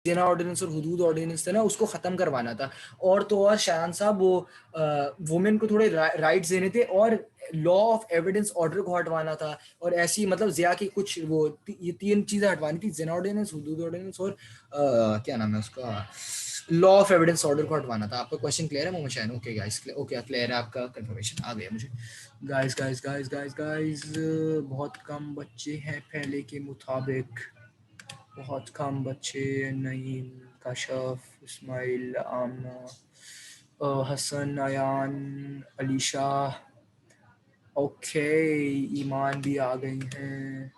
जिना ordinance और हुदूद ordinance थे ना, उसको खत्म करवाना था। और तो और शाहन साहब वो वुमेन को थोड़े राइट्स देने थे, और लॉ ऑफ एविडेंस ऑर्डर को हटवाना था, और ऐसी मतलब जिया की कुछ वो ये तीन चीजें हटवानी थी, जिना ऑर्डिनेंस, हुदूद ऑर्डिनेंस और क्या नाम है उसका, लॉ ऑफ एविडेंस ऑर्डर को हटवाना था। आपका क्वेश्चन क्लियर है Mohammad Shahan? Okay guys, okay clear है, आपका कंफर्मेशन आ गया मुझे। Guys guys guys guys guys, बहुत कम बच्चे हैं पहले के मुताबिक, बहुत कम बच्चे। नईम, कशफ, इस्माइल, आमना, हसन, अयान, अलीशा, ओके, ईमान भी आ गई हैं,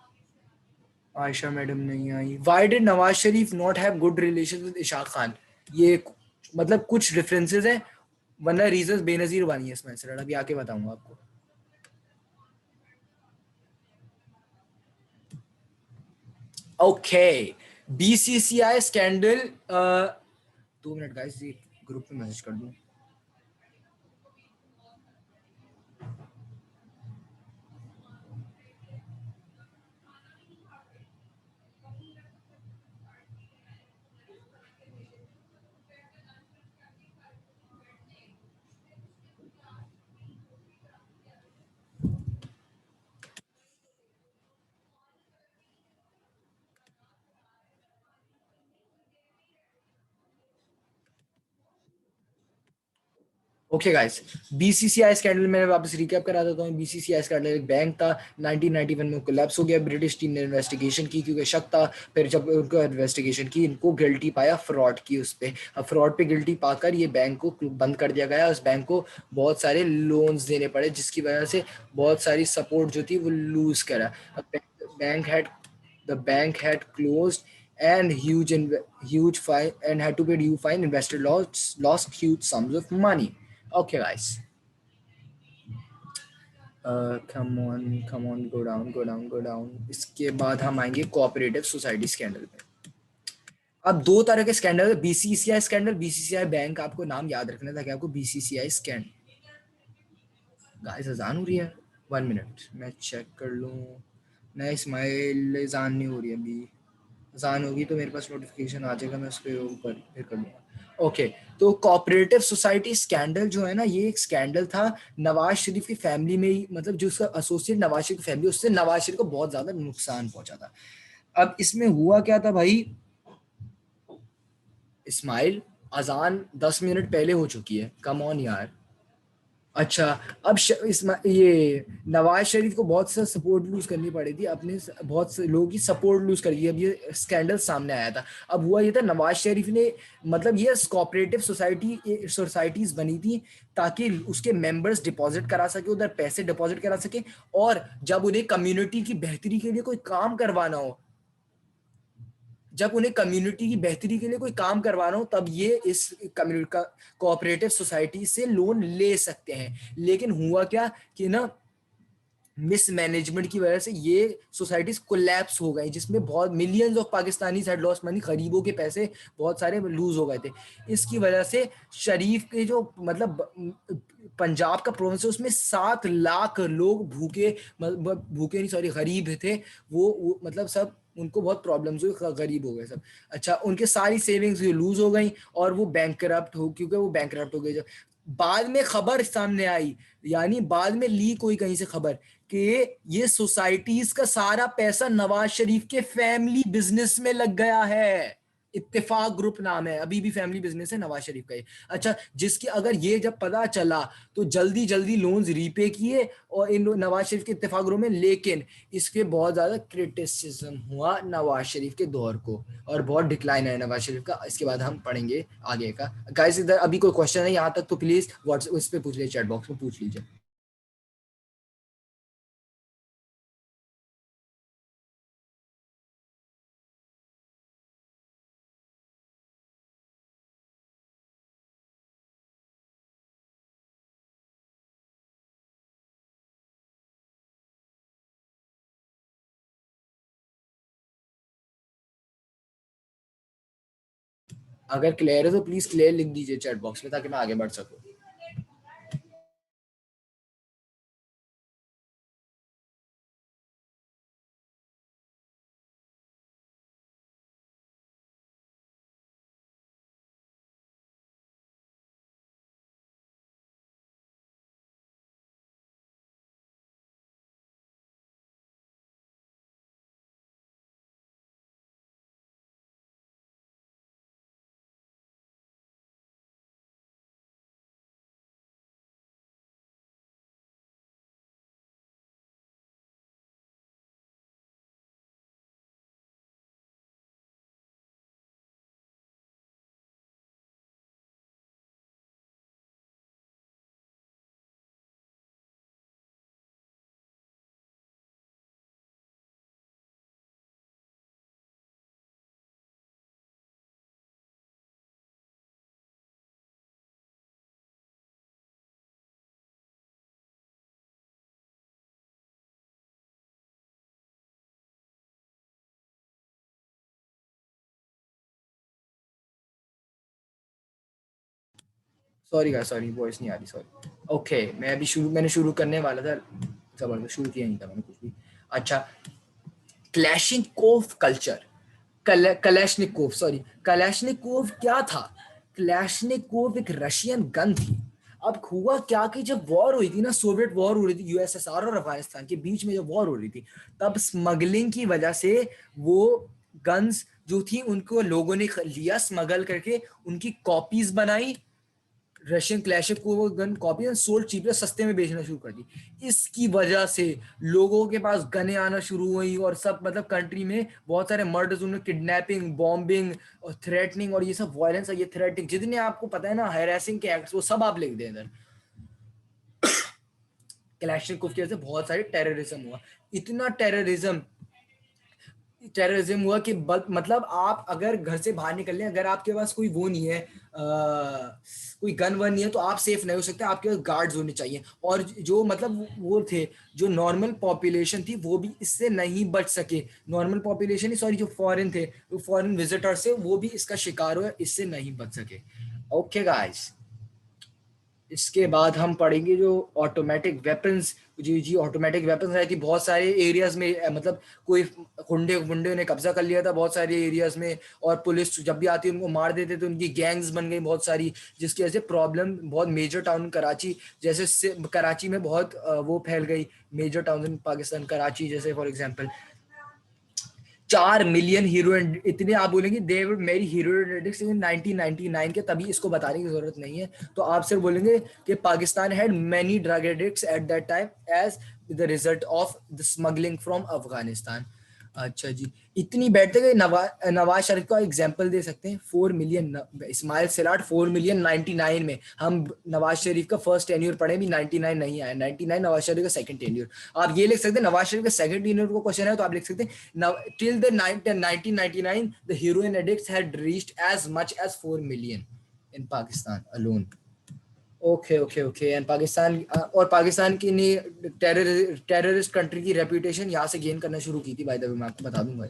आयशा मैडम नहीं आई। Why did Nawaz Sharif not have good relation with Ishaq Khan? ये मतलब कुछ डिफरेंसेस हैं, वरना रीजंस बेनजीर बानी है इसमें सर, अभी आके बताऊंगा आपको। Okay, BCCI scandal, 2 minute guys, ये ग्रुप में मैसेज कर दूं। ओके गाइस, बीसीसीआई स्कैंडल मैंने वापस रिकैप करा देता हूँ। बीसीसीआई स्कैंडल एक बैंक था, 1991 में कोलैप्स हो गया। ब्रिटिश टीम ने इन्वेस्टिगेशन की क्योंकि शक था। फिर जब उनको इन्वेस्टिगेशन की, इनको गिल्टी पाया फ्रॉड की उस पे। अब फ्रॉड पे गिल्टी पाकर ये बैंक को बंद कर दिया गया। उस बैंक को बहुत सारे लोन्स देने पड़े, जिसकी वजह से बहुत सारी सपोर्ट जो थी वो लूज करा। अब bank had the bank had closed and huge fine and had to pay due fine. Investor lost huge sums of money. Okay, guys. Come on, go down, go down, go down. इसके बाद हम आएंगे cooperative society scandal पे। अब दो तरह के scandal है, बीसीसीआई स्कैंडल, बीसीसीआई बैंक, आपको नाम याद रखना था कि आपको बीसीसीआई स्कैंडल। गाइस अजान हो रही है, 1 मिनट मैं चेक कर लूँ। नहीं इस्माइल, अजान नहीं हो रही अभी। अजान होगी तो मेरे पास नोटिफिकेशन आ जाएगा, मैं उस पर ऊपर फिर कर लूँगा। ओके, तो कोऑपरेटिव सोसाइटी स्कैंडल जो है ना, ये एक स्कैंडल था नवाज शरीफ की फैमिली में ही, मतलब जो उसका एसोसिएट नवाज शरीफ की फैमिली, उससे नवाज शरीफ को बहुत ज्यादा नुकसान पहुंचा था। अब इसमें हुआ क्या था भाई, इस्माइल, अजान 10 मिनट पहले हो चुकी है, कम ऑन यार। अच्छा, अब ये नवाज शरीफ को बहुत सा सपोर्ट लूज करनी पड़ी थी, अपने बहुत से लोगों की सपोर्ट लूज करी, अब ये स्कैंडल सामने आया था। अब हुआ ये था, नवाज शरीफ ने मतलब ये कोऑपरेटिव सोसाइटीज बनी थी ताकि उसके मेंबर्स डिपॉजिट करा सके, उधर पैसे डिपॉजिट करा सके, और जब उन्हें कम्युनिटी की बेहतरी के लिए कोई काम करवाना हो, जब उन्हें कम्युनिटी की बेहतरी के लिए कोई काम करवाना हो, तब ये इस कम्युनिटी का कोऑपरेटिव सोसाइटी से लोन ले सकते हैं। लेकिन हुआ क्या कि ना, मिसमैनेजमेंट की वजह से ये सोसाइटीज कोलैप्स हो गई, जिसमें बहुत millions of Pakistani had lost money, गरीबों के पैसे बहुत सारे लूज हो गए थे। इसकी वजह से शरीफ के जो मतलब पंजाब का प्रोविंस है, उसमें 7 लाख लोग भूखे, भूखे नहीं सॉरी, गरीब थे। वो मतलब सब उनको बहुत प्रॉब्लम्स हुई, गरीब हो गए सब। अच्छा, उनके सारी सेविंग्स लूज हो गई, और वो बैंक करप्ट हो, क्योंकि वो बैंक करप्ट हो गए। जब बाद में खबर सामने आई, यानी बाद में लीक हुई कहीं से खबर, कि ये सोसाइटीज का सारा पैसा नवाज शरीफ के फैमिली बिजनेस में लग गया है। इत्तेफाक ग्रुप नाम है, अभी भी फैमिली बिजनेस है नवाज शरीफ का ये। अच्छा, जिसकी अगर ये जब पता चला तो जल्दी जल्दी लोन्स रीपे किए और इन नवाज शरीफ के इत्तेफाक ग्रुप में। लेकिन इसके बहुत ज्यादा क्रिटिसिज्म हुआ नवाज शरीफ के दौर को, और बहुत डिक्लाइन है नवाज शरीफ का। इसके बाद हम पढ़ेंगे आगे का। गाइस इधर अभी कोई क्वेश्चन है यहाँ तक तो प्लीज व्हाट्सएप इस पे पूछ लीजिए, चैट बॉक्स में पूछ लीजिए। अगर क्लियर है तो प्लीज क्लियर लिख दीजिए चैट बॉक्स में, ताकि मैं आगे बढ़ सकूं। सॉरी गाइस, सॉरी वॉइस नहीं आ रही, सॉरी। ओके, मैंने शुरू करने वाला था, जबरदस्त शुरू किया नहीं था मैंने कुछ भी। अच्छा, क्लैशिंकोव कल्चर, कलेशनिकोव, सॉरी, कलेशनिकोव क्या था? क्लैशनिकोव एक रशियन गन थी। अब हुआ क्या कि जब वॉर हुई थी ना, सोवियत वॉर हो रही थी यूएसएसआर और अफगानिस्तान के बीच में, जब वॉर हो रही थी, तब स्मगलिंग की वजह से वो गन्स जो थी उनको लोगों ने लिया स्मगल करके, उनकी कॉपीज बनाई, रशियन क्लैश को gun copy and sold cheaply, सस्ते में बेचना शुरू कर दी। इसकी वजह से लोगों के पास गने आना शुरू हुई और सब मतलब कंट्री में बहुत सारे मर्डर्स, उन्होंने किडनैपिंग, बॉम्बिंग और थ्रेटनिंग और ये सब वायलेंस, ये थ्रेटिंग जितने आपको पता है ना, हैरेसिंग के एक्ट्स, वो सब आप लिख दें इधर। क्लैशनिकोव की वजह से बहुत सारी टेररिज्म हुआ, इतना टेररिज्म टेररिज्म हुआ कि मतलब आप अगर घर से बाहर निकलने, अगर आपके पास कोई वो नहीं है, कोई गन वन नहीं है, तो आप सेफ नहीं हो सकते, आपके पास गार्ड्स होने चाहिए। और जो मतलब वो थे, जो नॉर्मल पॉपुलेशन थी वो भी इससे नहीं बच सके, नॉर्मल पॉपुलेशन ही सॉरी, जो फॉरेन थे, जो फॉरेन विजिटर्स थे, वो भी इसका शिकार हुए, इससे नहीं बच सके। ओके गाइस, इसके बाद हम पढ़ेंगे जो ऑटोमेटिक वेपन्स। जी जी, ऑटोमेटिक वेपन्स आई थी बहुत सारे एरियाज में, मतलब कोई गुंडे गुंडे ने कब्जा कर लिया था बहुत सारे एरियाज में, और पुलिस जब भी आती उनको मार देते थे, उनकी गैंग्स बन गई बहुत सारी, जिसकी वजह से प्रॉब्लम बहुत मेजर टाउन कराची जैसे कराची में बहुत वो फैल गई, major town in Pakistan, Karachi जैसे फॉर एग्जाम्पल 4 मिलियन हीरोइन, इतने आप बोलेंगे दे मेरी हीरोइन एडिक्ट्स इन 1999 के, तभी इसको बताने की जरूरत नहीं है। तो आप सिर्फ बोलेंगे कि Pakistan had many drug addicts at that time as the result of the smuggling from Afghanistan. अच्छा जी, इतनी बैठते गए। नवाज शरीफ का एग्जाम्पल दे सकते हैं, 4 मिलियन, इस्माइल सिलाट 4 मिलियन 99 में। हम नवाज शरीफ का फर्स्ट टेन्यूर पढ़े भी 99 नहीं आया, 99 नवाज शरीफ का सेकंड टेन्यूर। आप ये लिख सकते हैं, नवाज शरीफ का सेकंड टेन्यूर को क्वेश्चन है तो आप लिख सकते हैं, now till the 1999 the heroin addicts had reached as much as 4 million in Pakistan alone. Okay okay okay, and Pakistan और पाकिस्तान की ने टेररिस्ट कंट्री की रेपुटेशन यहाँ से गेन करना शुरू की थी, बाय द वे मैं आपको बता दूंगा।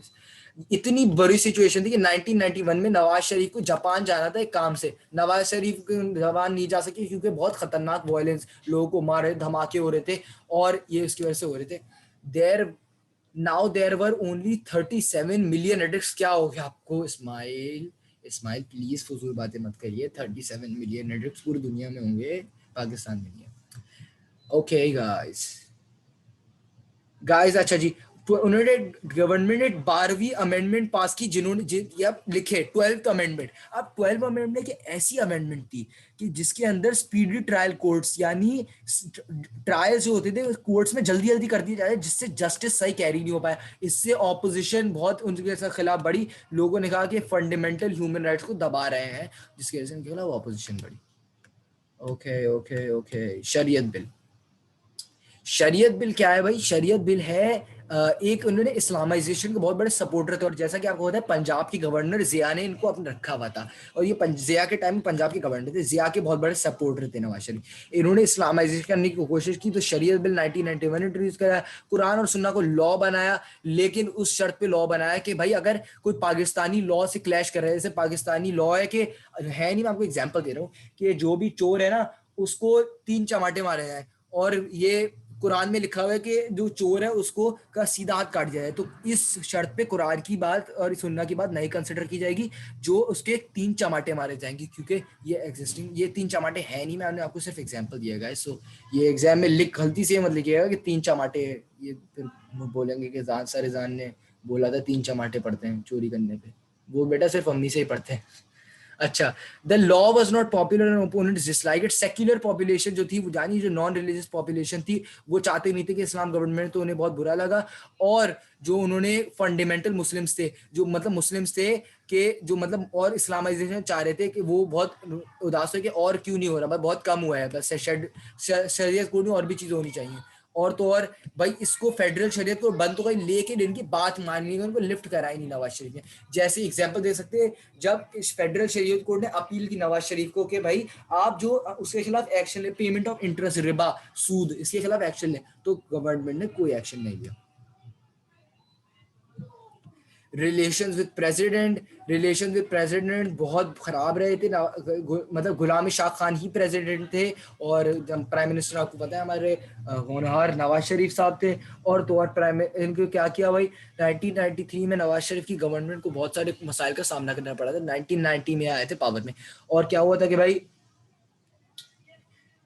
इतनी बड़ी सिचुएशन थी कि 1991 में नवाज शरीफ को जापान जाना था एक काम से, नवाज शरीफ को जापान नहीं जा सके क्योंकि बहुत खतरनाक वायलेंस, लोगों को मार रहे, धमाके हो रहे थे, और ये उसकी वजह से हो रहे थे। There now there were only 37 million addicts. क्या हो गया आपको इस्माइल? इस्माइल प्लीज फजूल बातें मत करिए, 37 मिलियन एडिक्ट्स पूरी दुनिया में होंगे, पाकिस्तान में नहीं है। ओके गाइस, गाइस अच्छा जी, उन्होंने गवर्नमेंट ने 12वीं अमेंडमेंट पास की, जिन्होंने अब लिखे 12th अमेंडमेंट। अब 12th अमेंडमेंट की ऐसी अमेंडमेंट थी कि जिसके अंदर स्पीडी ट्रायल कोर्ट्स, यानी ट्रायल जो होते थे कोर्ट्स में जल्दी जल्दी कर दिए जाए, जिससे जस्टिस सही कैरी नहीं हो पाया। इससे ऑपोजिशन बहुत उनके खिलाफ बढ़ी, लोगों ने कहा कि फंडामेंटल ह्यूमन राइट्स को दबा रहे हैं, जिसकी वजह से उनके खिलाफ ऑपोजिशन बढ़ी। ओके ओके ओके, शरीयत बिल। शरीयत बिल क्या है भाई? शरीयत बिल है एक, उन्होंने इस्लामाइजेशन के बहुत बड़े सपोर्टर थे, और जैसा कि आपको पता है पंजाब के गवर्नर जिया ने इनको अपने रखा हुआ था, और ये जिया के टाइम में पंजाब के गवर्नर थे, जिया के बहुत बड़े सपोर्टर थे नवाज शरीफ। इन्होंने इस्लामाइजेशन करने की कोशिश की, तो शरीयत बिल 1991 इंट्रोड्यूस कराया, कुरान और सुन्ना को लॉ बनाया, लेकिन उस शर्त पे लॉ बनाया कि भाई अगर कोई पाकिस्तानी लॉ से क्लैश कर रहा है, जैसे पाकिस्तानी लॉ है कि है नहीं, मैं आपको एग्जाम्पल दे रहा हूँ कि जो भी चोर है ना उसको 3 चमाटे मारे जाए, और ये कुरान में लिखा हुआ है कि जो चोर है उसको का सीधा हाथ काट जाए, तो इस शर्त पे कुरान की बात और सुन्ना की बात नहीं कंसिडर की जाएगी, जो उसके 3 चमाटे मारे जाएंगे, क्योंकि ये 3 चमाटे है नहीं, मैंने आपको सिर्फ एग्जांपल दिया गाइस। सो ये एग्जाम में गलती से मत लिखिएगा कि 3 चमाटे, ये फिर बोलेंगे कि सर रिजान ने बोला था 3 चमाटे पड़ते हैं चोरी करने पे, वो बेटा सिर्फ अम्मी से ही पढ़ते हैं। अच्छा, the law was not popular and opponents dislike it. Secular population जो थी, वो जानी, जो नॉन रिलीजियस पॉपुलेशन थी, वो चाहते नहीं थे कि इस्लाम गवर्नमेंट, तो उन्हें बहुत बुरा लगा। और जो उन्होंने फंडामेंटल मुस्लिम्स थे, जो मतलब मुस्लिम्स थे कि जो मतलब और इस्लामाइजेशन चाह रहे थे, कि वो बहुत उदास हो कि और क्यों नहीं हो रहा, बहुत कम हुआ है, बस शरीयत कोड में और भी चीजें होनी चाहिए। और तो और भाई इसको फेडरल शरीयत को बंद तो कहीं, लेकिन इनकी बात माननी नहीं, उनको लिफ्ट कराई नहीं नवाज शरीफ ने। जैसे एग्जांपल दे सकते हैं, जब इस फेडरल शरीयत कोर्ट ने अपील की नवाज शरीफ को कि भाई आप जो उसके खिलाफ एक्शन ले, पेमेंट ऑफ इंटरेस्ट, रिबा, सूद, इसके खिलाफ एक्शन ले, तो गवर्नमेंट ने कोई एक्शन नहीं लिया। रिलेशन विद प्रेसिडेंट बहुत खराब रहे थे मतलब गुलाम शाह खान ही प्रेसिडेंट थे, और प्राइम मिनिस्टर आपको पता है हमारे होनहार नवाज शरीफ साहब थे। और तो और प्राइम इनको क्या किया भाई, 1993 में नवाज शरीफ की गवर्नमेंट को बहुत सारे मसाइल का सामना करना पड़ा था। 1990 में आए थे पावर में, और क्या हुआ था कि भाई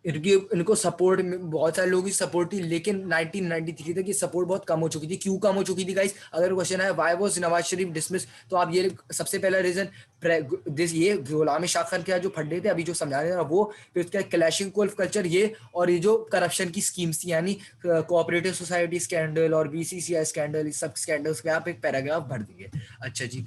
इनकी इनको सपोर्ट में बहुत सारे लोगों की सपोर्ट थी, लेकिन 1993 तक ये सपोर्ट बहुत कम हो चुकी थी। क्यों कम हो चुकी थी गाइस? अगर क्वेश्चन है why was Nawaz Sharif dismiss, तो आप ये सबसे पहला रीजन दिस ये गुलाम शाह खान के जो फंडे थे अभी जो समझा रहे हैं वो, फिर उसका क्लैशिंग कल्चर ये, और ये जो करप्शन की स्कीम्स थी यानी कोऑपरेटिव सोसाइटी स्कैंडल और बीसीसीआई स्कैंडल, इस सब स्कैंडल्स पे आप एक पैराग्राफ भर दिए। अच्छा जी,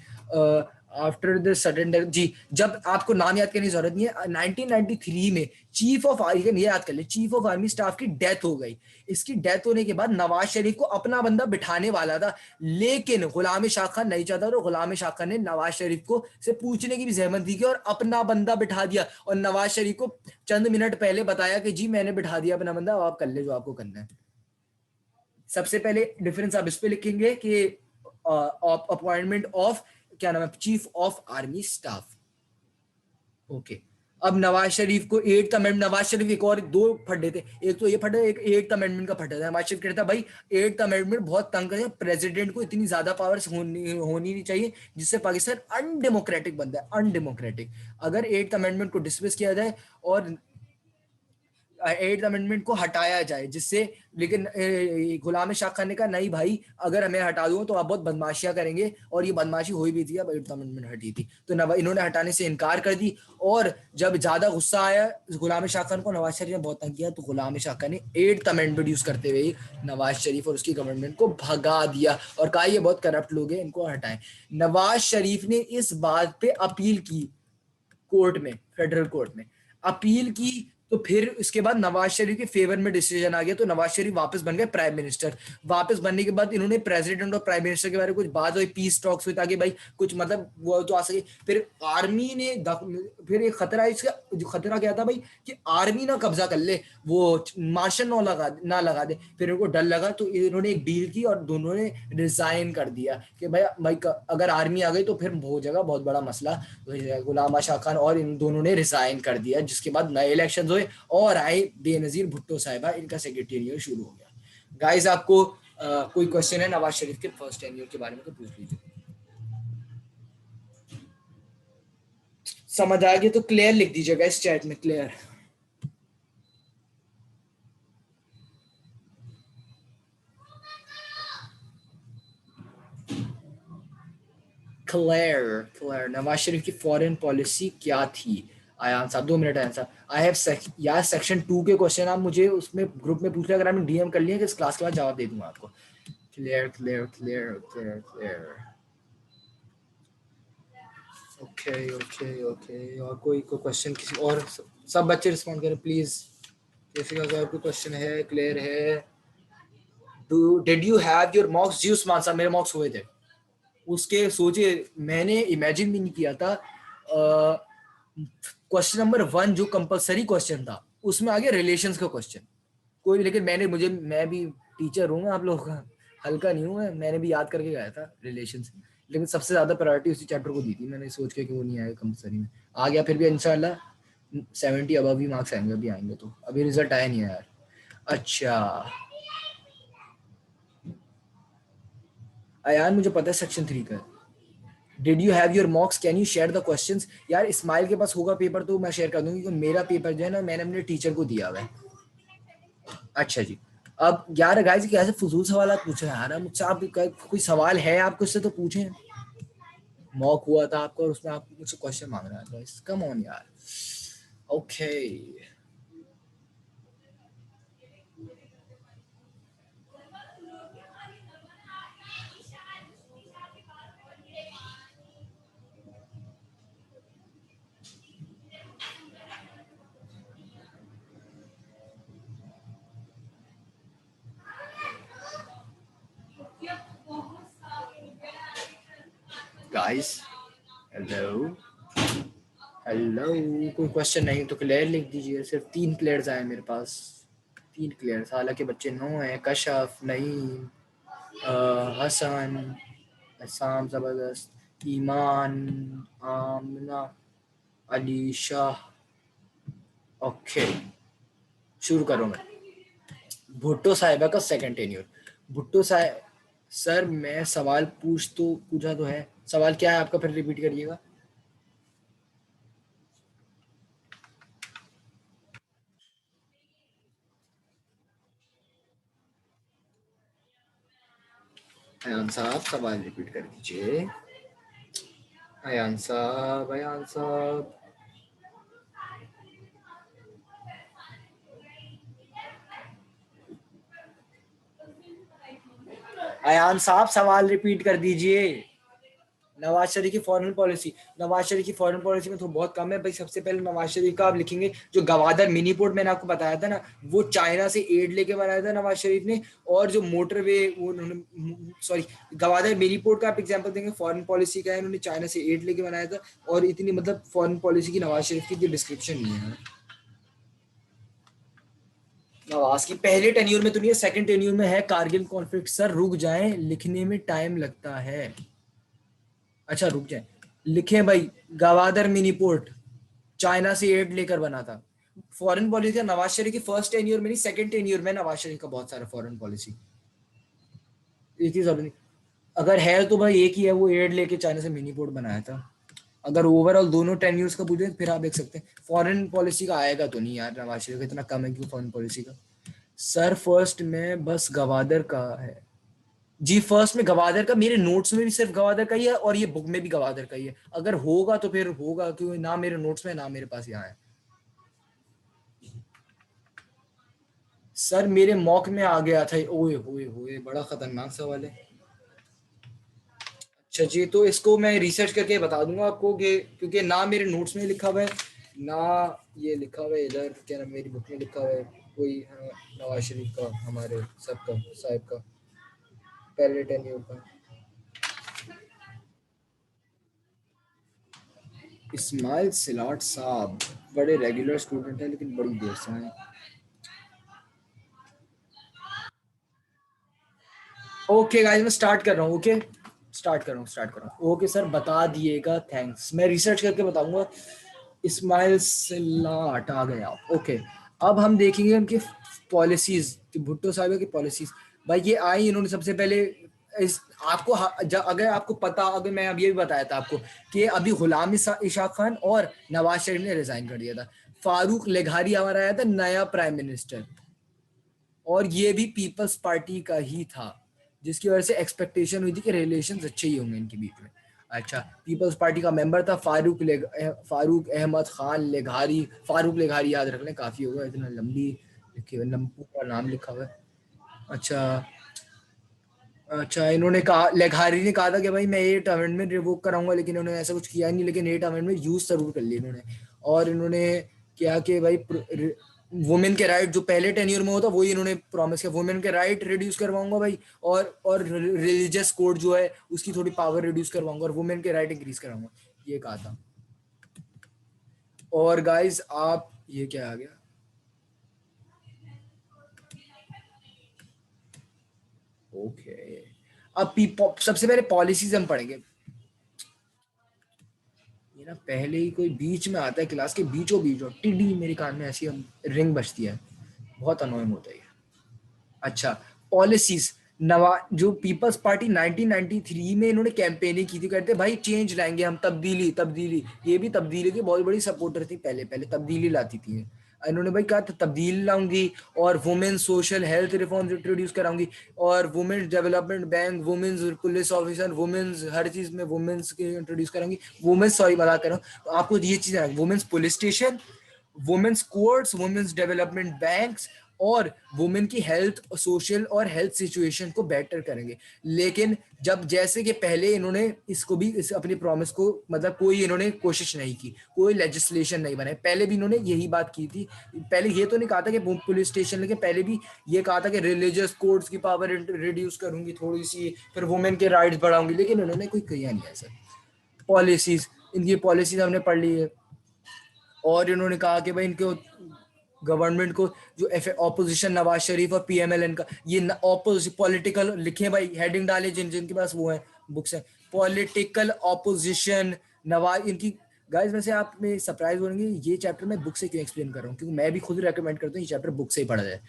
आफ्टर द सडन डेथ जी, जब आपको नाम याद करने की जरूरत नहीं है, 1993 में चीफ ऑफ आर्मी, ये याद कर ले, चीफ ऑफ आर्मी स्टाफ की डेथ हो गई। इसकी डेथ होने के बाद नवाज शरीफ को अपना बंदा बिठाने वाला था, लेकिन गुलाम शाह खान नहीं चाहता, और गुलाम शाह खान ने नवाज शरीफ को से पूछने की भी जहमत दी और अपना बंदा बिठा दिया, और नवाज शरीफ को चंद मिनट पहले बताया कि जी मैंने बिठा दिया अपना बंदा, आप कर ले जो आपको करना है। सबसे पहले डिफरेंस आप इस पे लिखेंगे कि अपॉइंटमेंट ऑफ, क्या नाम है, chief of army staff. Okay, अब नवाज शरीफ को एट्थ अमेंडमेंट, नवाज शरीफ एक और दो फड्डे थे, एक तो ये फड्डा, एक एट्थ अमेंडमेंट का फड्डा था। नवाज शरीफ कहता भाई एट्थ अमेंडमेंट बहुत तंग है, प्रेसिडेंट को इतनी ज्यादा पावर्स होनी नहीं चाहिए, जिससे पाकिस्तान अनडेमोक्रेटिक बनता है, अनडेमोक्रेटिक। अगर एट्थ अमेंडमेंट को डिसमिस किया जाए और एट्थ अमेंडमेंट को हटाया जाए, जिससे, लेकिन गुलाम शाह खान ने कहा नहीं भाई, अगर हमें हटा दो तो आप बहुत बदमाशियां करेंगे, और ये बदमाशी हुई भी थी, अब एट्थ अमेंडमेंट हटी थी, तो इन्होंने हटाने से इनकार कर दी। और जब ज्यादा गुस्सा आया गुलाम शाह खान को, नवाज शरीफ ने बहुत तंग किया, तो गुलाम शाह खान ने एट्थ अमेंडमेंट यूज करते हुए नवाज शरीफ और उसकी गवर्नमेंट को भगा दिया, और कहा ये बहुत करप्ट लोग हैं, इनको हटाएं। नवाज शरीफ ने इस बात पे अपील की कोर्ट में, फेडरल कोर्ट में अपील की, तो फिर उसके बाद नवाज शरीफ के फेवर में डिसीजन आ गया, तो नवाज शरीफ वापस बन गए प्राइम मिनिस्टर। वापस बनने के बाद इन्होंने प्रेसिडेंट और प्राइम मिनिस्टर के बारे में कुछ बात हुई, पीस टॉक्स हुई, ताकि भाई कुछ मतलब वो तो आ सके। फिर आर्मी ने फिर एक खतरा, इसका जो खतरा क्या था भाई, कि आर्मी ना कब्जा कर ले, वो मार्शल ना लगा दे। फिर इनको डर लगा, तो इन्होंने एक डील की और दोनों ने रिजाइन कर दिया कि भाई भाई अगर आर्मी आ गई तो फिर हो जाएगा बहुत बड़ा मसला। गुलाम शाह खान और इन दोनों ने रिजाइन कर दिया, जिसके बाद नए इलेक्शन हुए और आए बेनजीर भुट्टो साहिबा, इनका सेक्रेटेरियल शुरू हो गया। गाइस आपको कोई क्वेश्चन है नवाज शरीफ के फर्स्ट टेन्योर के बारे में तो पूछ लीजिए। समझ आ गया तो क्लियर लिख दीजिएगा इस चैट में, clear. Clear clear. Nawaz Sharif की फॉरेन पॉलिसी क्या थी? आयान साहब 2 मिनट आयान साहब, आई हैव यार सेक्शन 2 के क्वेश्चन आप मुझे उसमें ग्रुप में पूछ रहे, अगर आपने डीएम कर लिया कि इस क्लास के बाद जवाब दे दूंगा आपको। Clear clear clear clear clear. Okay okay okay, और कोई क्वेश्चन किसी और, सब बच्चे रिस्पॉन्ड करें प्लीज, किसी का अगर कोई क्वेश्चन है, क्लियर है। Did you have your mocks? जी उस्मान साहब मेरे मॉक्स हुए थे, उसके सोचिए मैंने इमेजिन भी नहीं किया था। क्वेश्चन नंबर 1 जो कंपलसरी क्वेश्चन था, उसमें आ गया रिलेशंस का क्वेश्चन। कोई, लेकिन मैं भी टीचर हूँ आप लोगों का, हल्का नहीं हूँ मैंने भी याद करके गया था रिलेशंस, लेकिन सबसे ज्यादा प्रायोरिटी उसी चैप्टर को दी थी मैंने, सोच के कि वो नहीं आएगा कंपलसरी में, आ गया फिर भी इंशाल्लाह 70 अबव ही मार्क्स आएंगे, अभी आएंगे, तो अभी रिजल्ट आया नहीं है यार। अच्छा अयान मुझे पता है सेक्शन 3 का। Did you have your मॉक्स, can you share the questions? यार इस्माइल के पास होगा पेपर तो मैं शेयर कर दूंगी, क्योंकि मेरा पेपर जो है ना मैंने अपने टीचर को दिया हुआ है। अच्छा जी, अब यार गाइस कैसे फजूल सवाल पूछ रहे हैं यार मुझसे, आप कोई सवाल है आपको इससे तो पूछें। मॉक हुआ था आपको और उसमें आप मुझसे क्वेश्चन मांग रहे हैं, गाइस कम ऑन यार। ओके गाइस, हेलो हेलो, कोई क्वेश्चन नहीं तो क्लियर लिख दीजिए, सिर्फ 3 क्लियर्स आए मेरे पास, 3 क्लियर्स, हालांकि बच्चे 9 हैं, कशफ, नईम, हसन, असम जबरदस्त, ईमान, आमना, अलीशा। ओके, शुरू करो मैं। भुट्टो साहिबा का second tenure. Bhutto Sahib, sir मैं सवाल पूछा तो है। सवाल क्या है आपका, फिर रिपीट करिएगा। अयान साहब सवाल रिपीट कर दीजिए। अयान साहब, अयान साहब। अयान साहब सवाल रिपीट कर दीजिए। नवाज शरीफ की फॉरेन पॉलिसी, नवाज शरीफ की फॉरेन पॉलिसी में तो बहुत कम है भाई। सबसे पहले नवाज शरीफ का आप लिखेंगे, जो गवादर मिनी पोर्ट मैंने आपको बताया था ना, वो चाइना से एड लेके बनाया था नवाज शरीफ ने। और जो मोटरवे, वो उन्होंने, सॉरी, गवादर मिनी पोर्ट का आप एग्जांपल देंगे, फॉरेन पॉलिसी का है, उन्होंने चाइना से एड लेके बनाया था। और इतनी मतलब फॉरेन पॉलिसी की नवाज शरीफ की डिस्क्रिप्शन नहीं है। नवाज की पहले टेन्यूर में तो नहीं है, सेकंड टेन्यूर में है कारगिल कॉन्फ्लिक्ट। सर रुक जाएं, लिखने में टाइम लगता है। अच्छा रुक जाए, लिखे भाई। गवादर मिनी पोर्ट चाइना से एड लेकर बना था। फॉरेन पॉलिसी का नवाज शरीफ की फर्स्ट टेन्योर में नहीं, सेकंड टेन्योर में नवाज शरीफ का बहुत सारा फॉरेन पॉलिसी। एक ही जरूरी, अगर है तो भाई एक ही है, वो एड लेके चाइना से मिनी पोर्ट बनाया था। अगर ओवरऑल दोनों टेन्योर्स का पूछे फिर आप देख सकते हैं। फॉरेन पॉलिसी का आएगा तो नहीं यार, नवाज शरीफ का इतना कम है क्यों फॉरेन पॉलिसी का। सर फर्स्ट में बस गवादर का है जी। फर्स्ट में गवादर का, मेरे नोट्स में भी सिर्फ गवादर का ही है, और ये बुक में भी गवादर का ही है। अगर होगा तो फिर होगा, क्योंकि ना मेरे नोट्स में ना मेरे पास यहाँ है। सर मेरे मॉक में आ गया था। ओए होए होए, बड़ा खतरनाक सवाल है। अच्छा जी, तो इसको मैं रिसर्च करके बता दूंगा आपको कि, क्योंकि ना मेरे नोट्स में लिखा हुआ है, ना ये लिखा हुआ है इधर, क्या नाम, मेरी बुक में लिखा हुआ है कोई, हाँ, नवाज शरीफ का, हमारे सबका साहिब का पहले टेन्योर का। इस्माइल सिलाट साहब बड़े रेगुलर स्टूडेंट हैं, लेकिन बड़ी देर से आए। ओके गाइस, मैं स्टार्ट कर रहा हूँ। ओके, स्टार्ट कर रहा हूँ। ओके सर, बता दिएगा, थैंक्स, मैं रिसर्च करके बताऊंगा। इस्माइल सिलाट आ गया। ओके, अब हम देखेंगे उनकी पॉलिसीज, भुट्टो साहब की पॉलिसीज। भाई ये आई, इन्होंने सबसे पहले इस आपको अगर आपको पता, अगर मैं अब ये भी बताया था आपको कि अभी गुलाम इशाक खान और नवाज शरीफ ने रिजाइन कर दिया था। फारूक लेघारी हमारा आया था नया प्राइम मिनिस्टर, और ये भी पीपल्स पार्टी का ही था, जिसकी वजह से एक्सपेक्टेशन हुई थी कि रिलेशंस अच्छे ही होंगे इनके बीच में। अच्छा, पीपल्स पार्टी का मेंबर था फारूक अहमद खान लेघारी। फारूक लेघारी याद रख लें, काफी होगा, इतना लंबी लिखी हुई, पूरा नाम लिखा हुआ है। अच्छा, अच्छा, इन्होंने कहा, लेघारी ने कहा था कि भाई मैं 8 अमेंडमेंट रिवोक कराऊंगा, लेकिन इन्होंने ऐसा कुछ किया नहीं, लेकिन 8 अमेंडमेंट यूज जरूर कर ली इन्होंने। और इन्होंने क्या कि भाई वुमेन के राइट जो पहले टेन्योर में होता, वही इन्होंने प्रॉमिस किया, वुमेन के राइट रिड्यूस करवाऊंगा भाई। और रिलीजियस कोड जो है उसकी थोड़ी पावर रिड्यूस करवाऊंगा, और वुमेन के राइट इंक्रीज कराऊंगा, ये कहा था। और गाइस आप, ये क्या आ गया। ओके, अब सबसे पहले पॉलिसीज हम पढ़ेंगे। ये ना पहले ही कोई बीच में आता है, क्लास के बीचों बीच, और टिडी मेरे कान में ऐसी रिंग बजती है, बहुत अनोइंग होता है ये। अच्छा, पॉलिसीज। नवा जो पीपल्स पार्टी 1993 में इन्होंने कैंपेनिंग की थी, कहते भाई चेंज लाएंगे हम, तब्दीली तब्दीली। ये भी तब्दीली की बहुत बड़ी सपोर्टर थी, पहले पहले तब्दीली लाती थी। इन्होंने भाई कहा था तब्दीली लाऊंगी, और women social health reforms introduce कराऊंगी, और women development bank, women's police officer, women's हर चीज में वुमेन्स के इंट्रोड्यूस कराऊंगी। वुमेन्स, सॉरी मजाक कर रहा हूँ, आपको ये चीज women's police station, women's courts, women's development banks, और वुमेन की हेल्थ, सोशल और हेल्थ सिचुएशन को बेटर करेंगे। लेकिन जब जैसे कि पहले इन्होंने इसको भी, इस अपनी प्रॉमिस को, मतलब कोई इन्होंने कोशिश नहीं की, कोई लेजिस्लेशन नहीं बनाए। पहले भी इन्होंने यही बात की थी, पहले ये तो नहीं कहा था कि पुलिस स्टेशन, लेकिन पहले भी ये कहा था कि रिलीजियस कोर्ट्स की पावर रिड्यूस करूंगी थोड़ी सी, फिर वुमेन के राइट्स बढ़ाऊंगी, लेकिन इन्होंने कोई किया नहीं ऐसा। पॉलिसीज, इनकी पॉलिसीज हमने पढ़ ली है। और इन्होंने कहा कि भाई इनको गवर्नमेंट को, जो ऑपोजिशन नवाज शरीफ और पीएमएलएन का, ये ऑपोजिशन पॉलिटिकल लिखे भाई, हेडिंग डाले जिन जिनके पास वो है, बुक्स है, पॉलिटिकल ऑपोजिशन, नवाज इनकी। गाइस वैसे आप में सरप्राइज होंगे ये चैप्टर मैं बुक से क्यों एक्सप्लेन कर रहा हूँ, क्योंकि मैं भी खुद रेकमेंड करता हूँ ये चैप्टर बुक से ही पढ़ा जाए,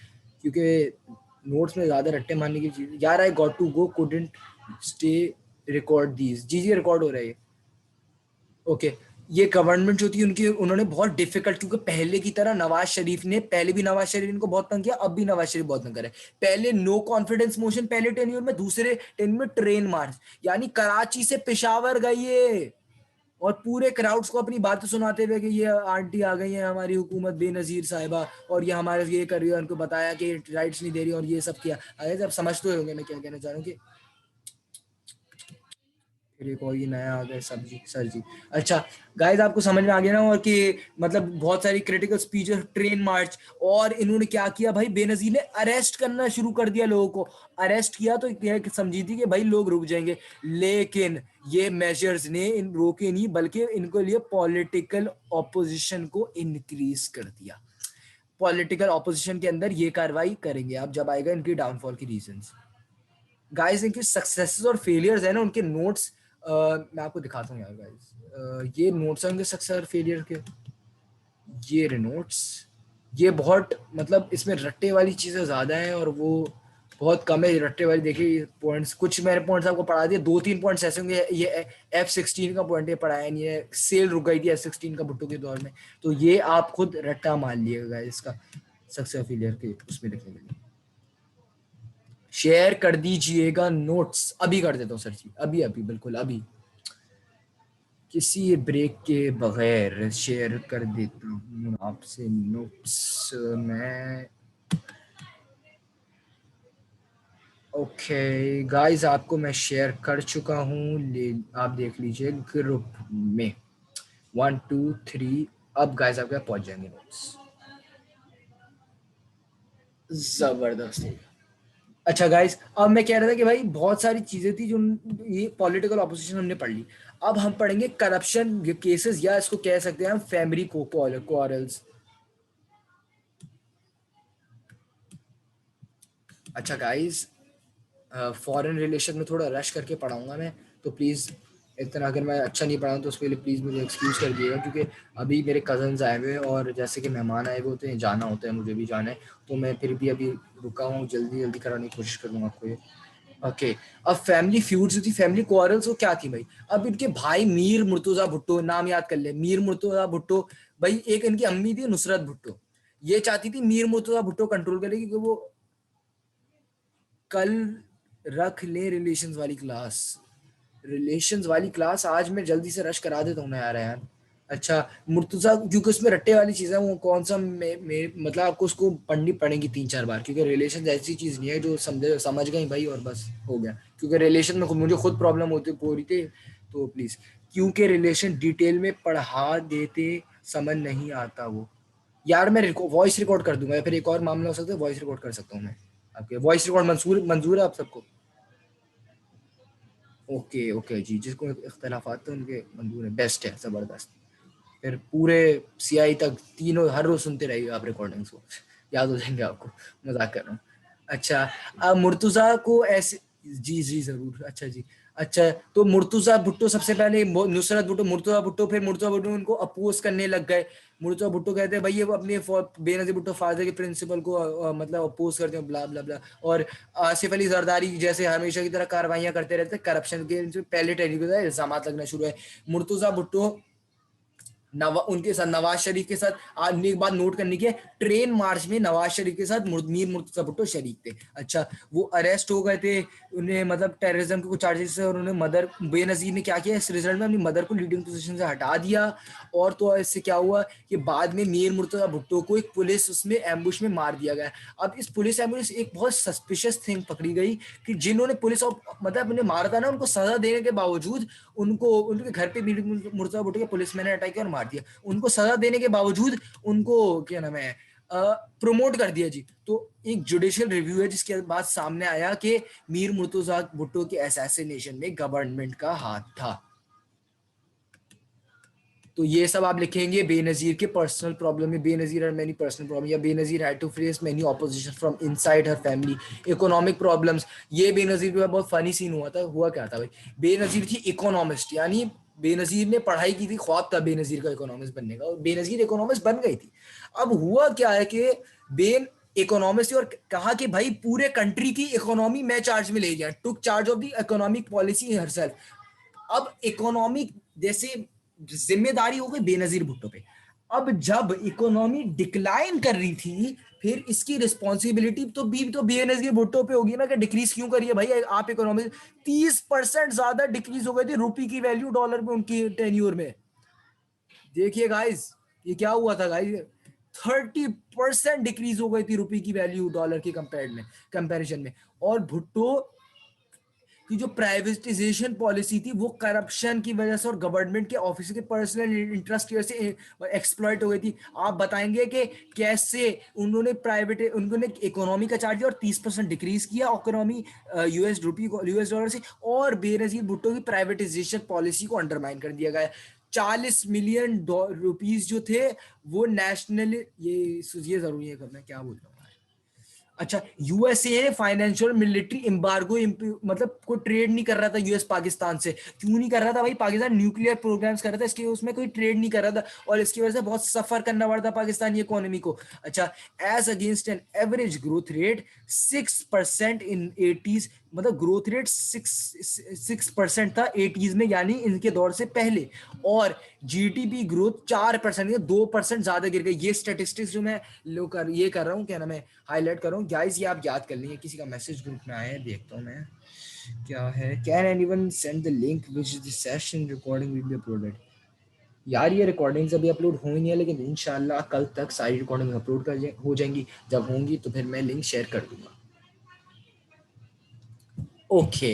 क्योंकि नोट्स में ज्यादा रट्टे मारने की चीज। यार I got to go, couldn't stay, record these, जी रिकॉर्ड हो रहा है। ओके, ये गवर्नमेंट जो थी उनकी, उन्होंने बहुत डिफिकल्ट, क्योंकि पहले की तरह नवाज शरीफ ने, पहले भी नवाज शरीफ इनको बहुत तंग किया, अब भी नवाज शरीफ बहुत तंग करे। पहले नो कॉन्फिडेंस मोशन पहले टेन्यूर में, दूसरे टेन्यूर में ट्रेन मार्च, यानी कराची से पेशावर गई है और पूरे क्राउड्स को अपनी बातें सुनाते हुए कि ये आंटी आ गई है हमारी हुकूमत बेनजीर साहिबा और ये हमारे ये कर रही है, उनको बताया कि राइट्स नहीं दे रही और ये सब किया। अरे जब समझ तो होंगे मैं क्या कहना चाह रहा हूँ कि फिर एक और ये नया आ गया सब्जी सर जी। अच्छा गाइस आपको समझ में आ गया ना, और कि मतलब बहुत सारी क्रिटिकल स्पीच, ट्रेन मार्च, और इन्होंने क्या किया भाई, बेनजीर ने अरेस्ट करना शुरू कर दिया लोगों को। अरेस्ट किया तो यह समझी थी कि भाई लोग रुक जाएंगे, लेकिन ये मेजर्स ने इन रोके नहीं, बल्कि इनको लिए पॉलिटिकल ऑपोजिशन को इंक्रीज कर दिया। पॉलिटिकल ऑपोजिशन के अंदर ये कार्रवाई करेंगे आप जब आएगा इनकी डाउनफॉल की रीजंस। गाइस इनके सक्सेसेस और फेलियर्स है ना, उनके नोट्स मैं आपको दिखाता हूँ यार गाइस, ये नोट्स हैं उनके सक्सेस और फेलियर के, ये रे नोट्स। ये बहुत मतलब इसमें रट्टे वाली चीजें ज्यादा हैं और वो बहुत कम है रट्टे वाली। देखिए पॉइंट्स, कुछ मैंने पॉइंट्स आपको पढ़ा दिए, 2-3 पॉइंट्स ऐसे होंगे। ये F-16 का पॉइंट ये पढ़ाया नहीं है, सेल रुक गई थी F-16 का भुट्टो के दौर में, तो ये आप खुद रट्टा मान लिएगा इसका सक्सेस फेलियर के उसमें लिखने के लिए। शेयर कर दीजिएगा नोट्स, अभी कर देता हूँ सर जी, अभी अभी बिल्कुल अभी, किसी ब्रेक के बगैर शेयर कर देता हूँ आपसे नोट्स मैं। ओके गाइस आपको मैं शेयर कर चुका हूँ, ले आप देख लीजिए ग्रुप में, 1 2 3। अब गाइस आपके पहुंच जाएंगे नोट्स, जबरदस्त हो गया। अच्छा गाइस अब मैं कह रहा था कि भाई बहुत सारी चीजें थी जो ये पॉलिटिकल ऑपोजिशन हमने पढ़ ली। अब हम पढ़ेंगे करप्शन केसेस, या इसको कह सकते हैं हम फैमिली क्वारल्स। अच्छा गाइस फॉरेन रिलेशन में थोड़ा रश करके पढ़ाऊंगा मैं, तो प्लीज़ इतना अगर मैं अच्छा नहीं पढ़ाऊँ तो उसके लिए प्लीज़ मुझे एक्सक्यूज़ कर दिएगा, क्योंकि अभी मेरे कज़न्स आए हुए हैं और जैसे कि मेहमान आए हुए होते हैं, जाना होता है, मुझे भी जाना है, तो मैं फिर भी अभी रुका हूँ, जल्दी जल्दी कराने की कोशिश करूँगा आपको ये। ओके, अब फैमिली फ्यूड्स जो थी, फैमिली क्वारल्स, वो क्या थी भाई। अब इनके भाई मीर मुर्तुजा भुट्टो, नाम याद कर ले, मीर मुर्तुजा भुट्टो। भाई एक इनकी अम्मी थी नुसरत भुट्टो, ये चाहती थी मीर मुर्तुजा भुट्टो कंट्रोल करे, क्योंकि वो कल रख ले रिलेशंस वाली क्लास, रिलेशंस वाली क्लास आज मैं जल्दी से रश करा देता हूँ ना यार। अच्छा मुर्तुजा, क्योंकि उसमें रट्टे वाली चीज़ है, वो कौन सा मतलब आपको उसको पढ़नी पड़ेगी 3-4 बार, क्योंकि रिलेशन ऐसी चीज़ नहीं है जो समझ गई भाई और बस हो गया, क्योंकि रिलेशन में मुझे खुद प्रॉब्लम होती हो रही थी, तो प्लीज़, क्योंकि रिलेशन डिटेल में पढ़ा देते समझ नहीं आता वो। यार मैं वॉइस रिकॉर्ड कर दूंगा, या फिर एक और मामला हो सकता है वॉइस रिकॉर्ड कर सकता हूँ मैं, आपके वॉइस रिकॉर्ड मंजूर मंजूर है आप सबको। ओके ओके जी, जिसको इख्तलाफात तो उनके मंजूर है, बेस्ट है, ज़बरदस्त। फिर पूरे सीआई तक तीनों हर रोज सुनते रहिएगा आप रिकॉर्डिंग्स को, याद हो जाएंगे आपको, मजाक कर रहा हूँ। अच्छा अब मुर्तुजा को ऐसे, जी जी जरूर, अच्छा जी। अच्छा तो मुर्तुजा भुट्टो सबसे पहले, नुसरत भुट्टो, मुर्तुजा भुट्टो, फिर मुर्तुजा भुट्टो उनको अपोज करने लग गए। मुर्तुजा भुट्टो कहते हैं भाई ये वो अपने बेनजीर भुट्टो फादर के प्रिंसिपल को मतलब अपोज करते हैं, ब्ला ब्ला ब्ला। और आसिफ अली जरदारी जैसे हमेशा की तरह कार्रवाइयां करते रहते हैं, करप्शन के पहले टेलीविजन इल्जाम लगना शुरू है। मुर्तुजा भुट्टो उनके साथ नवाज शरीफ के साथ, आपने एक बात नोट करनी की है, ट्रेन मार्च में नवाज शरीफ के साथ मीर मुर्तजा भुट्टो शरीक थे। अच्छा वो अरेस्ट हो गए थे, उन्हें मतलब टेररिज्म के कुछ चार्जेस से, और उन्हें मदर, बेनजीर ने क्या किया इस रिजल्ट में, अपनी मदर को लीडिंग पोजीशन से हटा दिया। और तो इससे क्या हुआ कि बाद में मीर मुर्तजा भुट्टो को एक पुलिस उसमें एम्बुश में मार दिया गया। अब इस पुलिस एम्बुश एक बहुत सस्पिशियस थिंग पकड़ी गई कि जिन्होंने पुलिस मतलब उन्हें मारा था ना, उनको सजा देने के बावजूद उनको उनके घर पे मीर मुर्तजा भुट्टो के पुलिसमैन ने अटैक किया और मार दिया। उनको सजा देने के बावजूद उनको क्या नाम है प्रमोट कर दिया जी। तो एक जुडिशियल रिव्यू है जिसके बाद सामने आया कि मीर मुर्तजा भुट्टो के असैसिनेशन में गवर्नमेंट का हाथ था। तो ये सब आप लिखेंगे बेनजीर के पर्सनल प्रॉब्लम में, Benazir had many personal problem, या Benazir had to face many opposition from inside her family, economic problems. ये बेनजीर के बाद बहुत फनी सीन हुआ था। हुआ क्या था भाई, बेनजीर थी इकोनॉमिस्ट, यानी बेनजीर ने पढ़ाई की थी, ख्वाब था बेनजीर का इकोनॉमिस्ट बनने का, और बेनजीर इकोनॉमिस्ट बन गई थी। अब हुआ क्या है कि बेन इकोनॉमिस्ट, और कहा कि भाई पूरे कंट्री की इकोनॉमी मैं चार्ज में ले गया, टुक charge of the economic policy herself. अब इकोनॉमिक जैसे जिम्मेदारी हो गई बेनजीर भुट्टो पे। अब जब इकोनॉमी डिक्लाइन कर रही थी, फिर इसकी रिस्पॉन्सिबिलिटी तो बेनजीर भुट्टो पे होगी ना, कि डिक्रीज क्यों करिए भाई आप इकोनॉमी। 30% ज्यादा डिक्रीज हो गई थी रुपी की वैल्यू डॉलर पे उनकी टेन्यूर में। देखिए गाइस ये क्या हुआ था गाइस, 30% डिक्रीज हो गई थी रुपी की वैल्यू डॉलर के कंपैरिजन में। और भुट्टो कि जो प्राइवेटाइजेशन पॉलिसी थी वो करप्शन की वजह से और गवर्नमेंट के ऑफिस के पर्सनल इंटरेस्ट की वजह से एक्सप्लॉइट हो गई थी। आप बताएंगे कि कैसे उन्होंने इकोनॉमी का चार्ज दिया और 30% डिक्रीज किया इकोनॉमी यूएस डॉलर से, और बेनजीर भुट्टो की प्राइवेटाइजेशन पॉलिसी को अंडरमाइन कर दिया गया। 40 मिलियन रुपीज जो थे वो नेशनल, ये जरूरी है मैं क्या बोल रहा हूँ। अच्छा, यूएसए ने फाइनेंशियल मिलिट्री एम्बार्गो मतलब कोई ट्रेड नहीं कर रहा था यूएस पाकिस्तान से। क्यों नहीं कर रहा था भाई, पाकिस्तान न्यूक्लियर प्रोग्राम्स कर रहा था, इसके उसमें कोई ट्रेड नहीं कर रहा था, और इसकी वजह से बहुत सफर करना पड़ा था पाकिस्तानी इकोनॉमी को। अच्छा, as against an average growth rate 6% in 80s, मतलब ग्रोथ रेट 6% था 80s में, यानी इनके दौर से पहले। और जीडीपी ग्रोथ 4%, 2% ज्यादा गिर गई। ये स्टेटिस्टिक्स जो मैं ये कर रहा हूँ, क्या नाम है, हाईलाइट कर रहा हूँ गाइस, ये आप याद कर लेंगे। किसी का मैसेज ग्रुप में आया है, देखता हूँ मैं क्या है। Can anyone send the link which the session recording will be uploaded. यार ये रिकॉर्डिंग्स अभी अपलोड हो ही नहीं है, लेकिन इंशाल्लाह कल तक सारी रिकॉर्डिंग अपलोड हो जाएंगी। जब होंगी तो फिर मैं लिंक शेयर कर दूंगा। ओके,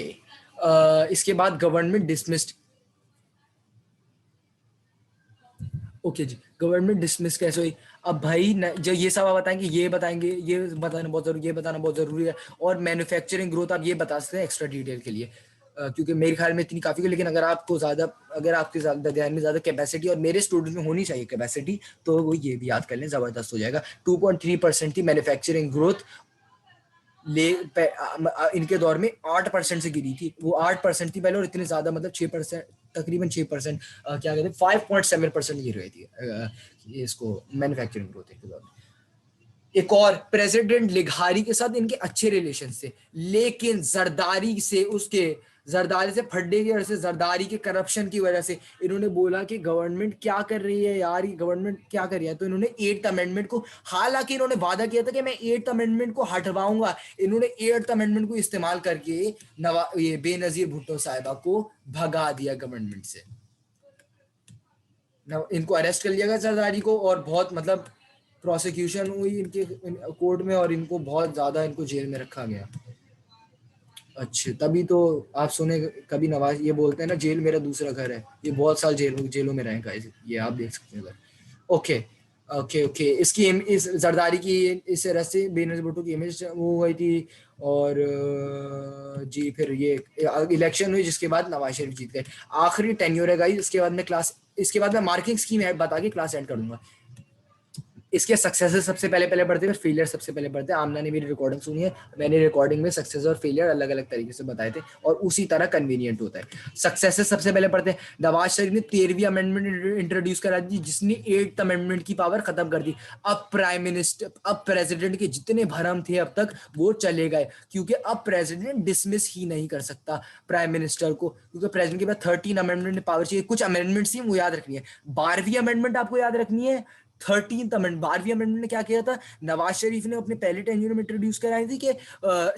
इसके बाद गवर्नमेंट डिसमिस्ड। ओके जी, गवर्नमेंट डिसमिस कैसे हुई। अब भाई जो ये सब आप बताएंगे, ये बताना बहुत जरूरी, ये बताना बहुत जरूरी है। और मैन्युफैक्चरिंग ग्रोथ आप ये बता सकते हैं एक्स्ट्रा डिटेल के लिए, क्योंकि मेरे ख्याल में इतनी काफी है। लेकिन अगर आपको ज्यादा, अगर आपके ध्यान में ज्यादा कैपेसिटी, और मेरे स्टूडेंट में होनी चाहिए कैपेसिटी, तो वो ये भी याद कर लें, जबरदस्त हो जाएगा। 2.3% थी मैन्युफैक्चरिंग ग्रोथ, इनके दौर में 8% से गिरी थी। वो 8% थी पहले, और इतने ज्यादा मतलब 6%, तकरीबन 6%, क्या कहते हैं 5.7% गिर गई थी इसको मैन्युफैक्चरिंग ग्रोथ के दौर में। एक और, प्रेसिडेंट लिघारी के साथ इनके अच्छे रिलेशन थे, लेकिन जरदारी से फड्डे की वजह से, जरदारी के करप्शन की वजह से इन्होंने बोला कि गवर्नमेंट क्या कर रही है यार, ये गवर्नमेंट क्या कर रही है। तो इन्होंने 8th अमेंडमेंट को, हालांकि इन्होंने वादा किया था कि मैं 8th अमेंडमेंट को हटवाऊंगा, इन्होंने 8th अमेंडमेंट को इस्तेमाल करके ये बेनजीर भुट्टो साहिबा को भगा दिया गवर्नमेंट से। इनको अरेस्ट कर लिया गया जरदारी को, और बहुत मतलब प्रोसिक्यूशन हुई इनके कोर्ट में, और इनको बहुत ज्यादा इनको जेल में रखा गया। अच्छा, तभी तो आप सुने कभी नवाज ये बोलते हैं ना, जेल मेरा दूसरा घर है। ये बहुत साल जेलों में रहे गाइस, ये आप देख सकते हैं। ओके ओके ओके, इसकी इस जरदारी की इस तरह से बेनजीर भुट्टो की इमेज वो हो गई थी। और जी फिर ये इलेक्शन हुई, जिसके बाद नवाज शरीफ जीत गए। आखिरी टेन्योर है गाइस, इसके बाद मैं मार्किंग स्कीम बता के क्लास एंड कर दूंगा। इसके सक्सेसेस सबसे पहले पढ़ते हैं, फेलियर सबसे पहले पढ़ते हैं। आमना ने मेरी रिकॉर्डिंग सुनी है, मैंने रिकॉर्डिंग में सक्सेस और फेलियर अलग अलग तरीके से बताए थे, और उसी तरह कन्वीनियंट होता है। सक्सेसेस सबसे पहले पढ़ते हैं। नवाज शरीफ ने 13वीं अमेंडमेंट इंट्रोड्यूस करा दी, जिसने 8th अमेंडमेंट की पावर खत्म कर दी। अब प्रेसिडेंट के जितने भरम थे अब तक वो चले गए, क्योंकि अब प्रेसिडेंट डिसमिस ही नहीं कर सकता प्राइम मिनिस्टर को, क्योंकि प्रेसिडेंट के पास 13 अमेंडमेंट पावर चाहिए। कुछ अमेंडमेंट्स वो याद रखनी है। 12वीं अमेंडमेंट आपको याद रखनी है। 13th अमेंडमेंट, 12वीं अमेंडमेंट ने क्या किया था, नवाज शरीफ ने अपने पहले टेन्यूर में इंट्रोड्यूस कराई थी कि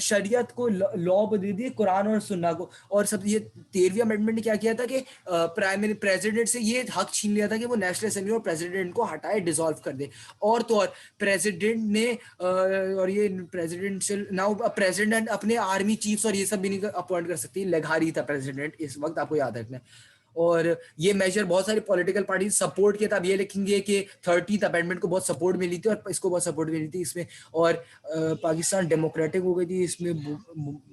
शरीयत को लॉ दे दी कुरान और सुन्ना को। और सब ये 13वीं अमेंडमेंट ने क्या किया था कि प्रेसिडेंट से ये हक छीन लिया था कि वो नेशनल असेंबली और प्रेसिडेंट को हटाए, डिसॉल्व कर दे। और तो और प्रेसिडेंट ने और ये प्रेसिडेंशियल नाउ प्रेसिडेंट अपने आर्मी चीफ्स और ये सब भी नहीं अपॉइंट कर सकती। लेघारी था प्रेसिडेंट इस वक्त, आपको याद रखना है। और ये मेजर बहुत सारी पॉलिटिकल पार्टी सपोर्ट किया था। अब ये लिखेंगे कि 30th अमेंडमेंट को बहुत सपोर्ट मिली थी और इसको बहुत सपोर्ट मिली थी इसमें, और पाकिस्तान डेमोक्रेटिक हो गई थी इसमें,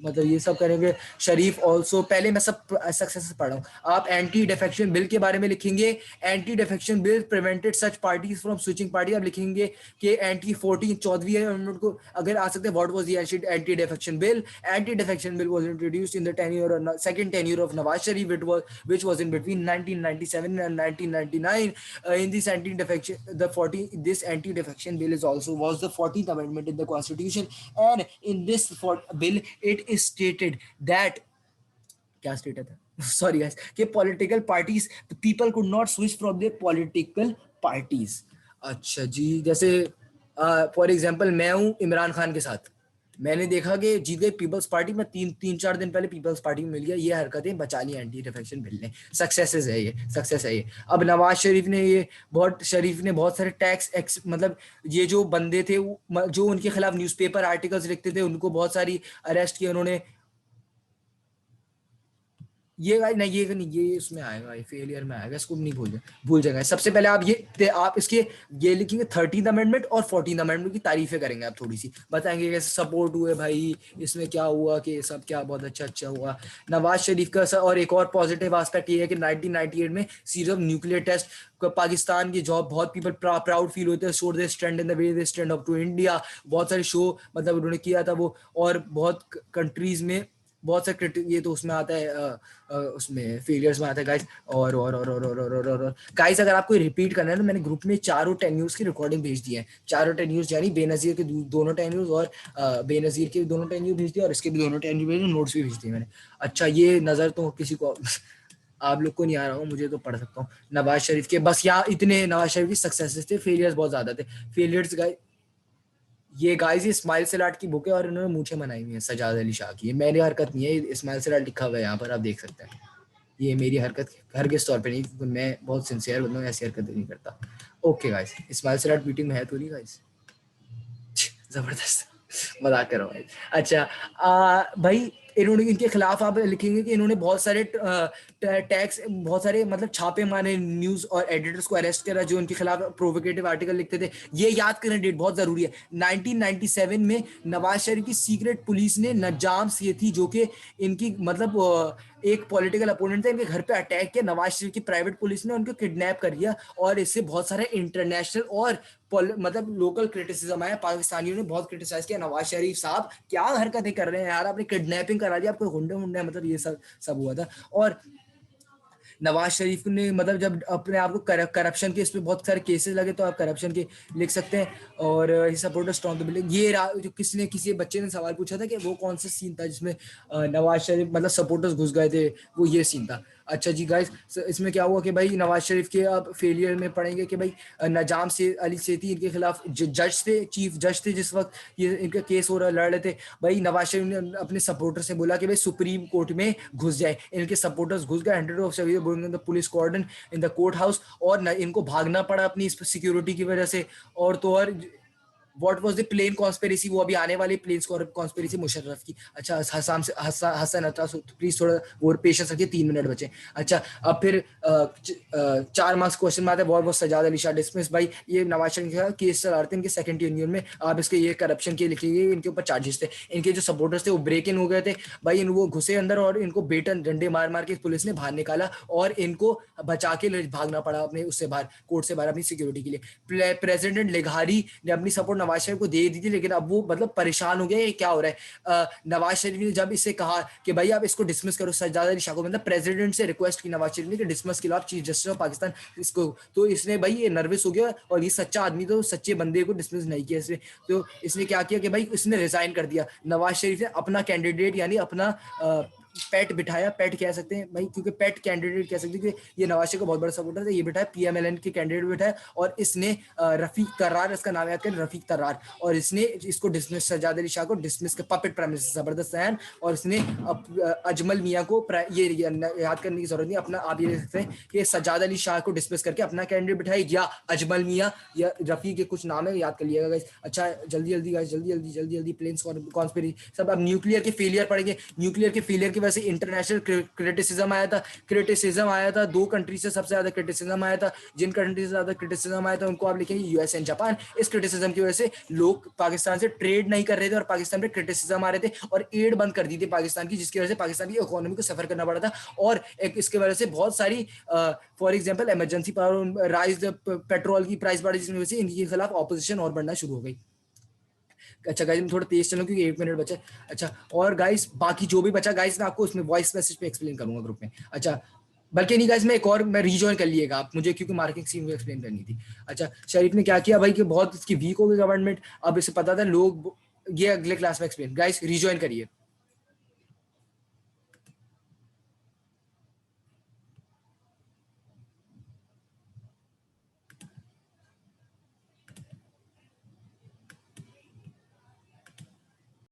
मतलब ये सब करेंगे। शरीफ ऑल्सो, पहले मैं सब सक्सेस पढ़ रहा हूँ, आप एंटी डिफेक्शन बिल के बारे में लिखेंगे। Anti defection bill prevented such parties from switching party. आप लिखेंगे कि एंटी 14वीं अमेंडमेंट को अगर आ सकते हैं, what was the anti defection bill? Anti defection bill was introduced in the tenure, second tenure of Nawaz Sharif, which was in between 1997 and 1999. In this anti-defection, this anti-defection bill is also was the 14th amendment in the constitution, and in this bill it is stated that, क्या stated था sorry guys, कि political parties, the people could not switch from their political parties। अच्छा जी, जैसे for example मैं हूँ इमरान खान के साथ, मैंने देखा कि जीत गई पीपल्स पार्टी में, 3-4 दिन पहले पीपल्स पार्टी में मिल गया, ये हरकतें बचा ली एंटी डिफेक्शन बिल ने। सक्सेस है ये, सक्सेस है ये। अब नवाज शरीफ ने ये बहुत सारे टैक्स मतलब ये जो बंदे थे जो उनके खिलाफ न्यूज़पेपर आर्टिकल्स लिखते थे उनको बहुत सारी अरेस्ट किया उन्होंने। ये नहीं, ये नहीं, ये इसमें आएगा, ये फेलियर में आएगा, इसको नहीं भूल जाएगा। सबसे पहले आप इसके ये लिखेंगे 13th अमेंडमेंट और 14th अमेंडमेंट की तारीफें करेंगे, आप थोड़ी सी बताएंगे कैसे सपोर्ट हुए भाई, इसमें क्या हुआ कि सब क्या बहुत अच्छा हुआ नवाज शरीफ का। और एक और पॉजिटिव एस्पेक्ट ये है कि 1998 में सीरम न्यूक्लियर टेस्ट पाकिस्तान की जॉब, बहुत पीपल प्राउड फील होते हैं, show they stand in the way they stand up to India, बहुत सारे शो मतलब उन्होंने किया था वो, और बहुत कंट्रीज में बहुत से ये तो उसमें आता है उसमें फेलियर्स में आता है गाइस। और गाइस अगर आपको रिपीट करना है तो मैंने ग्रुप में चारों टेन्यूर्स की रिकॉर्डिंग भेज दी है, चारों टेन्यूर्स यानी बेनजीर के दोनों टेन्यूर्स और बेनजीर के दोनों टेन्यूर भेज दिए और इसके भी दोनों टेन्यूर भेज, नोट्स भी भेज दिए मैंने। अच्छा ये नजर तो किसी को आप लोग को नहीं आ रहा हूँ, मुझे तो पढ़ सकता हूँ। नवाज शरीफ के बस यहाँ इतने नवाज शरीफ की सक्सेसेस थे, फेलियर्स बहुत ज्यादा थे। फेलियर्स गाइस, ये गाइस इस्माइल सलाट की बुक है और इन्होंने मूछें बनाई हुई है सजाद अली शाह की, ये मेरी हरकत नहीं है, इस्माइल सलाट लिखा हुआ है यहाँ पर, आप देख सकते हैं। ये मेरी हरकत हरगिज़ तौर पे नहीं, क्योंकि मैं बहुत सिंसियर बंदा हूँ, ऐसी हरकत नहीं करता। Okay guys, Ismail Salat meeting में है तो नहीं गाइस? जबरदस्त, मजाक कर रहा हूँ। अच्छा भाई इन्होंने, इनके खिलाफ आप लिखेंगे कि इन्होंने बहुत सारे टैक्स, बहुत सारे मतलब छापे मारे, न्यूज और एडिटर्स को अरेस्ट करा जो उनके खिलाफ प्रोवोकेटिव आर्टिकल लिखते थे। ये याद करें, डेट बहुत जरूरी है। 1997 में नवाज शरीफ की सीक्रेट पुलिस ने नजाम सेठी, जो कि इनकी मतलब एक पॉलिटिकल अपोनेंट थे, इनके घर पे अटैक किया। नवाज शरीफ की प्राइवेट पुलिस ने उनको किडनैप कर लिया और इससे बहुत सारे इंटरनेशनल और मतलब लोकल क्रिटिसिज्म आया, पाकिस्तानियों ने बहुत क्रिटिसाइज किया, नवाज शरीफ साहब क्या हरकतें कर रहे हैं यार, आपने किडनैपिंग करा दी, आपको गुंडे मतलब ये सब हुआ था। और नवाज शरीफ ने मतलब जब अपने आप को करप्शन के इस पे बहुत सारे केसेस लगे, तो आप करप्शन के लिख सकते हैं। और सपोर्टर स्ट्रॉन्ग द बिल्डिंग, ये जो किसी बच्चे ने सवाल पूछा था कि वो कौन सा सीन था जिसमें नवाज शरीफ मतलब सपोर्टर्स घुस गए थे, वो ये सीन था। अच्छा जी गाइस, इसमें क्या हुआ कि भाई नवाज शरीफ के अब फेलियर में पढ़ेंगे कि भाई नजाम से अली सेठी इनके खिलाफ जज थे, चीफ जज थे जिस वक्त ये इनका केस हो रहा लड़ रहे थे। भाई नवाज शरीफ ने अपने सपोर्टर से बोला कि भाई सुप्रीम कोर्ट में घुस जाए, इनके सपोर्टर्स घुस गए, 100 of the police cordon in the court house, और इनको भागना पड़ा अपनी सिक्योरिटी की वजह से। और तो और what was the plane conspiracy, वो अभी आने वाली प्लेन कॉन्स्पिरेसी मुशर्रफ की। अच्छा हसन अता, प्लीज थोड़ा और पेशेंस रखिए, 3 मिनट बचे। अच्छा अब फिर 4 मार्क्स क्वेश्चन में आता है, what was Sajjad Ali Shah dismissed. भाई ये नवाज शरीफ का केस चला रहे थे इनके सेकंड यूनियन में, आप इसके ये करप्शन के लिखिए, इनके ऊपर चार्जेस थे। इनके जो सपोर्टर्स थे वो ब्रेक इन हो गए थे भाई, वो घुसे अंदर और इनको बेटन डंडे मार मार के पुलिस ने बाहर निकाला और इनको बचा के भागना पड़ा अपने उससे बाहर, कोर्ट से बाहर, अपनी सिक्योरिटी के लिए। प्रेसिडेंट लेघारी ने अपनी सपोर्ट नवाज शरीफ को दे दी थी, लेकिन अब वो मतलब परेशान हो गया, ये क्या हो रहा है। नवाज शरीफ ने जब इससे कहा कि भाई आप इसको डिसमिस करो, सज्जाद अली शाह को, मतलब प्रेसिडेंट से रिक्वेस्ट की नवाज शरीफ ने कि डिसमिस के आप चीफ जस्टिस ऑफ पाकिस्तान इसको, तो इसने भाई ये नर्वस हो गया, और ये सच्चा आदमी तो सच्चे बंदे को डिसमिस नहीं किया इसने, तो इसने क्या किया कि भाई इसने रिजाइन कर दिया। नवाज शरीफ ने अपना कैंडिडेट यानी अपना पेट बिठाया, पेट कह सकते हैं भाई, क्योंकि पेट कैंडिडेट कह सकते हैं कि ये नवाज शरीफ का बहुत बड़ा सपोर्टर था, ये बिठाया पीएमएलएन के कैंडिडेट बिठाया, और इसने रफीक तर्रार, इसका नाम याद करें, रफीक तर्रार, और इसने इसको डिसमिस, सज्जाद अली शाह को डिसमिस के पपेट प्राइम मिनिस्टर जबरदस्त है, और इसने अजमल मियाँ को ये याद करने की जरूरत नहीं, अपना आप ये देख सकते हैं कि सज्जाद अली शाह को डिसमिस करके अपना कैंडिडेट बिठाई, या अजमल मियाँ या रफीक के कुछ नाम है, याद कर लिएगा गाइस। अच्छा जल्दी जल्दी गाइस, जल्दी प्लेन्स कॉन्स्पिरेसी सब। अब न्यूक्लियर के फेलियर पढ़ेंगे, न्यूक्लियर के फेलियर की वजह से इंटरनेशनल क्रिटिसिज्म आया था 2 कंट्री से सबसे ज्यादा क्रिटिसिज्म आया था। जिन कंट्री से ज्यादा क्रिटिसिज्म आया था उनको आप लिखेंगे यूएस एंड जापान। इस क्रिटिसिज्म की वजह से लोग पाकिस्तान से ट्रेड नहीं कर रहे थे और पाकिस्तान पे क्रिटिसिज्म आ रहे थे और एड बंद कर दी थी पाकिस्तान की, जिसकी वजह से पाकिस्तान की इकोनॉमी को सफर करना पड़ा था। और एक इसके वजह से बहुत सारी for example emergency power rise, petrol की प्राइस बढ़ी, जिसकी वजह से इनके खिलाफ ऑपोजिशन और बढ़ना शुरू हो गई। अच्छा गाइस, मैं थोड़ा तेज चलूं क्योंकि 1 मिनट बचा। अच्छा, और गाइस बाकी जो भी बचा गाइस मैं आपको उसमें वॉइस मैसेज पे एक्सप्लेन करूंगा ग्रुप में। अच्छा, बल्कि नहीं गाइस, मैं रीजॉइन कर लिएगा आप मुझे, क्योंकि मार्केटिंग स्कीम को एक्सप्लेन करनी थी। अच्छा, शरीफ ने क्या किया भाई कि बहुत इसकी वीक हो गई गवर्नमेंट, अब इसे पता था लोग, ये अगले क्लास में एक्सप्लेन। गाइस रीजॉइन करिए।